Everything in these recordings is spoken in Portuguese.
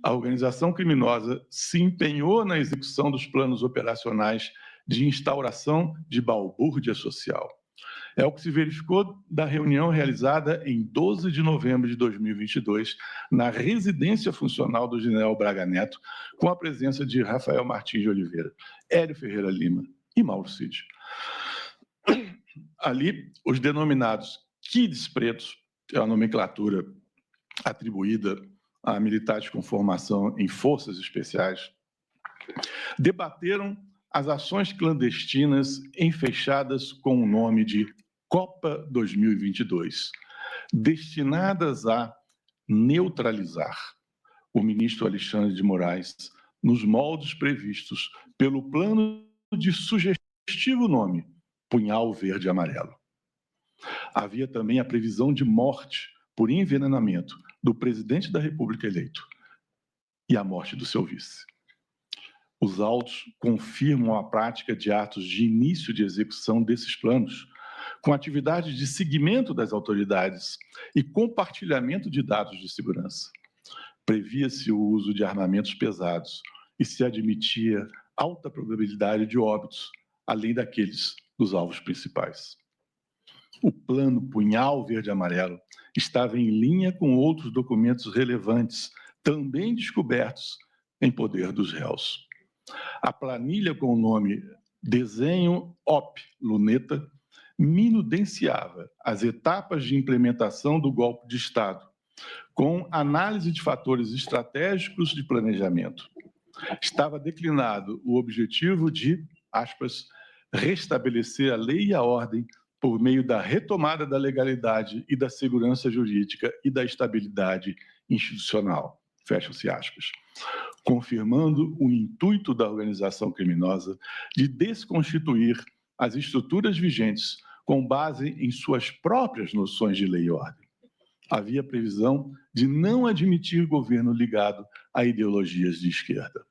A organização criminosa se empenhou na execução dos planos operacionais de instauração de balbúrdia social. É o que se verificou da reunião realizada em 12 de novembro de 2022, na residência funcional do general Braga Neto, com a presença de Rafael Martins de Oliveira, Hélio Ferreira Lima e Mauro Cid. Ali, os denominados kids pretos, que é a nomenclatura atribuída a militares com formação em forças especiais, debateram as ações clandestinas enfechadas com o nome de Copa 2022, destinadas a neutralizar o ministro Alexandre de Moraes nos moldes previstos pelo plano de sugestivo nome Punhal Verde e Amarelo. Havia também a previsão de morte por envenenamento do presidente da República eleito e a morte do seu vice. Os autos confirmam a prática de atos de início de execução desses planos, com atividades de seguimento das autoridades e compartilhamento de dados de segurança. Previa-se o uso de armamentos pesados e se admitia alta probabilidade de óbitos, além daqueles dos alvos principais. O plano Punhal Verde e Amarelo estava em linha com outros documentos relevantes, também descobertos em poder dos réus. A planilha com o nome Desenho OP Luneta minudenciava as etapas de implementação do golpe de Estado, com análise de fatores estratégicos de planejamento. Estava declinado o objetivo de, aspas, restabelecer a lei e a ordem por meio da retomada da legalidade e da segurança jurídica e da estabilidade institucional, fecha-se aspas, confirmando o intuito da organização criminosa de desconstituir as estruturas vigentes com base em suas próprias noções de lei e ordem. Havia previsão de não admitir governo ligado a ideologias de esquerda.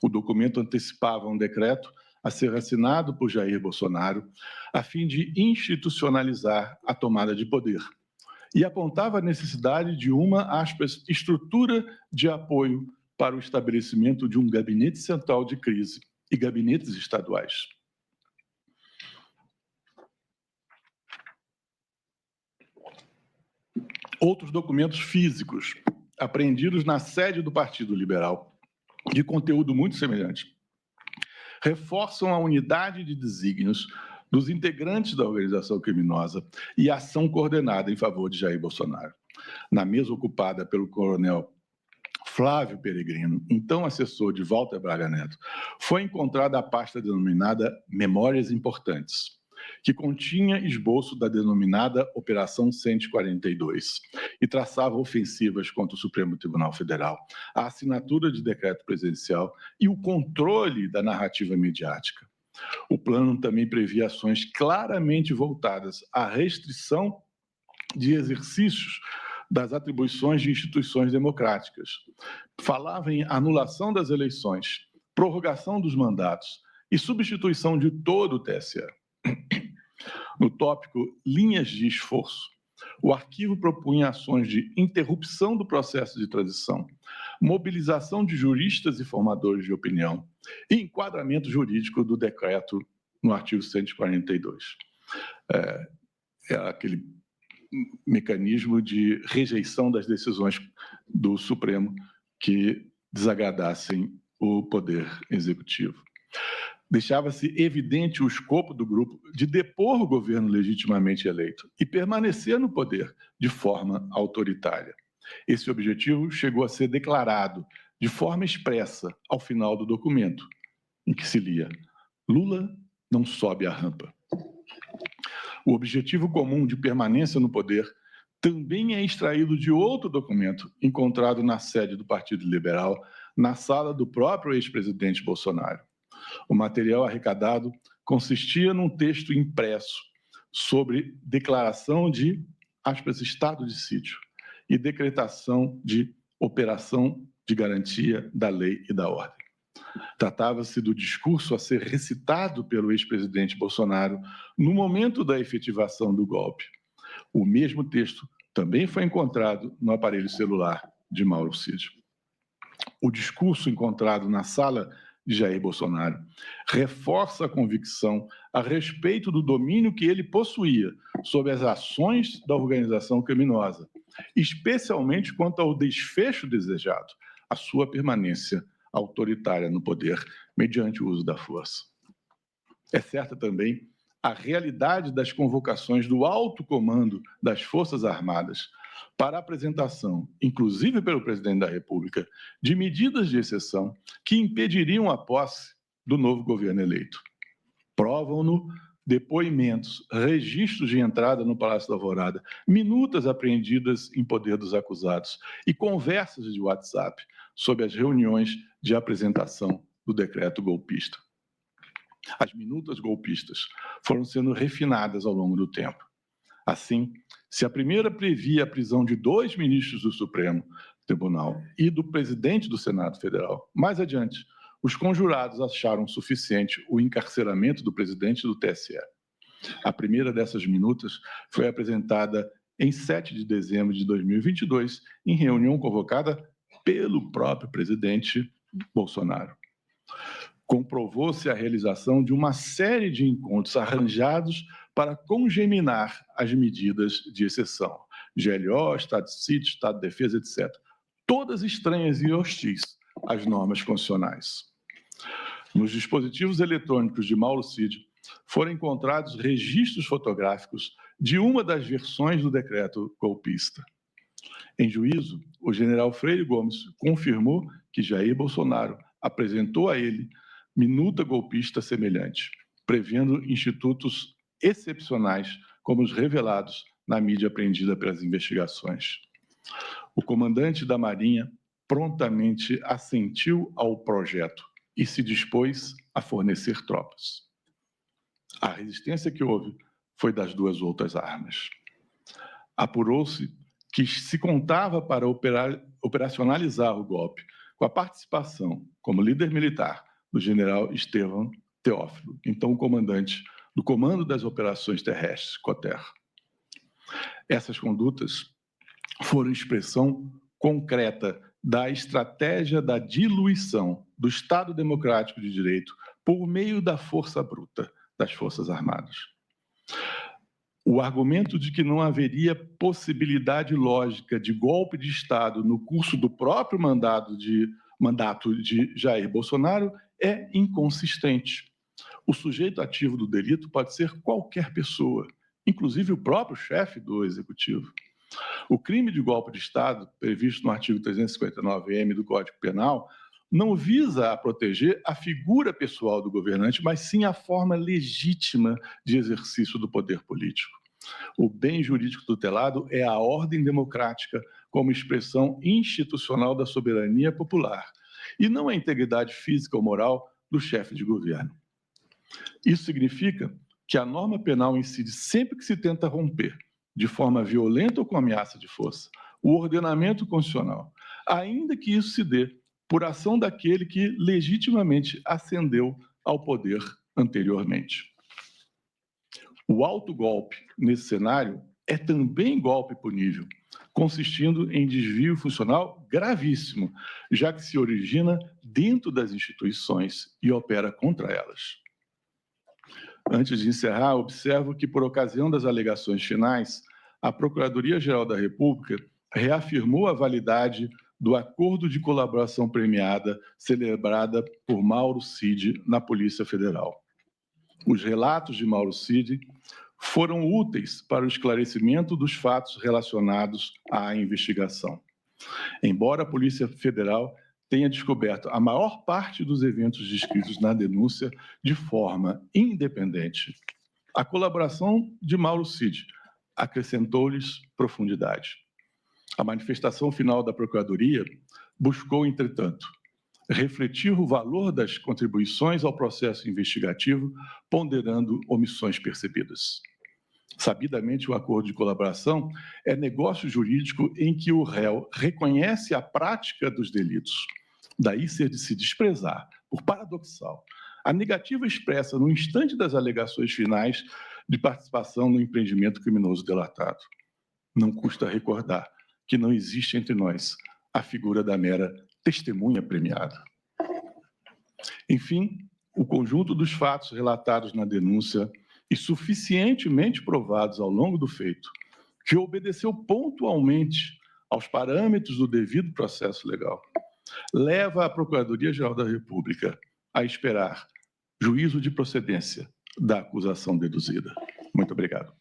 O documento antecipava um decreto a ser assinado por Jair Bolsonaro, a fim de institucionalizar a tomada de poder, e apontava a necessidade de uma, aspas, estrutura de apoio para o estabelecimento de um gabinete central de crise e gabinetes estaduais. Outros documentos físicos apreendidos na sede do Partido Liberal, de conteúdo muito semelhante, reforçam a unidade de desígnios dos integrantes da organização criminosa e a ação coordenada em favor de Jair Bolsonaro. Na mesa ocupada pelo coronel Flávio Peregrino, então assessor de Walter Braga Neto, foi encontrada a pasta denominada Memórias Importantes, que continha esboço da denominada Operação 142 e traçava ofensivas contra o Supremo Tribunal Federal, a assinatura de decreto presidencial e o controle da narrativa midiática. O plano também previa ações claramente voltadas à restrição de exercícios das atribuições de instituições democráticas. Falava em anulação das eleições, prorrogação dos mandatos e substituição de todo o TSE. No tópico Linhas de Esforço, o arquivo propunha ações de interrupção do processo de transição, mobilização de juristas e formadores de opinião e enquadramento jurídico do decreto no artigo 142. É aquele mecanismo de rejeição das decisões do Supremo que desagradassem o Poder Executivo. Deixava-se evidente o escopo do grupo de depor o governo legitimamente eleito e permanecer no poder de forma autoritária. Esse objetivo chegou a ser declarado de forma expressa ao final do documento, em que se lia: Lula não sobe a rampa. O objetivo comum de permanência no poder também é extraído de outro documento encontrado na sede do Partido Liberal, na sala do próprio ex-presidente Bolsonaro. O material arrecadado consistia num texto impresso sobre declaração de, aspas, estado de sítio e decretação de operação de garantia da lei e da ordem. Tratava-se do discurso a ser recitado pelo ex-presidente Bolsonaro no momento da efetivação do golpe. O mesmo texto também foi encontrado no aparelho celular de Mauro Cid. O discurso encontrado na sala de Jair Bolsonaro reforça a convicção a respeito do domínio que ele possuía sobre as ações da organização criminosa, especialmente quanto ao desfecho desejado, a sua permanência autoritária no poder mediante o uso da força. É certa também a realidade das convocações do alto comando das Forças Armadas para a apresentação, inclusive pelo presidente da República, de medidas de exceção que impediriam a posse do novo governo eleito. Provam-no depoimentos, registros de entrada no Palácio da Alvorada, minutas apreendidas em poder dos acusados e conversas de WhatsApp sobre as reuniões de apresentação do decreto golpista. As minutas golpistas foram sendo refinadas ao longo do tempo. Assim, se a primeira previa a prisão de 2 ministros do Supremo Tribunal e do presidente do Senado Federal, mais adiante, os conjurados acharam suficiente o encarceramento do presidente do TSE. A primeira dessas minutas foi apresentada em 7 de dezembro de 2022, em reunião convocada pelo próprio presidente Bolsonaro. Comprovou-se a realização de uma série de encontros arranjados para congeminar as medidas de exceção, GLO, Estado de Sítio, Estado de Defesa, etc., todas estranhas e hostis às normas constitucionais. Nos dispositivos eletrônicos de Mauro Cid foram encontrados registros fotográficos de uma das versões do decreto golpista. Em juízo, o general Freire Gomes confirmou que Jair Bolsonaro apresentou a ele minuta golpista semelhante, prevendo institutos excepcionais como os revelados na mídia apreendida pelas investigações. O comandante da Marinha prontamente assentiu ao projeto e se dispôs a fornecer tropas. A resistência que houve foi das 2 outras armas. Apurou-se que se contava para operacionalizar o golpe com a participação, como líder militar, do general Estevão Teófilo, então comandante do Comando das Operações Terrestres, COTER. Essas condutas foram expressão concreta da estratégia da diluição do Estado Democrático de Direito por meio da força bruta das Forças Armadas. O argumento de que não haveria possibilidade lógica de golpe de Estado no curso do próprio mandato de Jair Bolsonaro é inconsistente. O sujeito ativo do delito pode ser qualquer pessoa, inclusive o próprio chefe do Executivo. O crime de golpe de Estado, previsto no artigo 359-M do Código Penal, não visa a proteger a figura pessoal do governante, mas sim a forma legítima de exercício do poder político. O bem jurídico tutelado é a ordem democrática como expressão institucional da soberania popular, e não a integridade física ou moral do chefe de governo. Isso significa que a norma penal incide sempre que se tenta romper, de forma violenta ou com ameaça de força, o ordenamento constitucional, ainda que isso se dê por ação daquele que legitimamente ascendeu ao poder anteriormente. O autogolpe, nesse cenário, é também golpe punível, consistindo em desvio funcional gravíssimo, já que se origina dentro das instituições e opera contra elas. Antes de encerrar, observo que, por ocasião das alegações finais, a Procuradoria-Geral da República reafirmou a validade do acordo de colaboração premiada celebrada por Mauro Cid na Polícia Federal. Os relatos de Mauro Cid foram úteis para o esclarecimento dos fatos relacionados à investigação. Embora a Polícia Federal tenha descoberto a maior parte dos eventos descritos na denúncia de forma independente, a colaboração de Mauro Cid acrescentou-lhes profundidade. A manifestação final da Procuradoria buscou, entretanto, refletir o valor das contribuições ao processo investigativo, ponderando omissões percebidas. Sabidamente, o acordo de colaboração é negócio jurídico em que o réu reconhece a prática dos delitos. Daí ser de se desprezar, por paradoxal, a negativa expressa no instante das alegações finais de participação no empreendimento criminoso delatado. Não custa recordar que não existe entre nós a figura da mera testemunha premiada. Enfim, o conjunto dos fatos relatados na denúncia e suficientemente provados ao longo do feito, que obedeceu pontualmente aos parâmetros do devido processo legal, leva a Procuradoria-Geral da República a esperar juízo de procedência da acusação deduzida. Muito obrigado.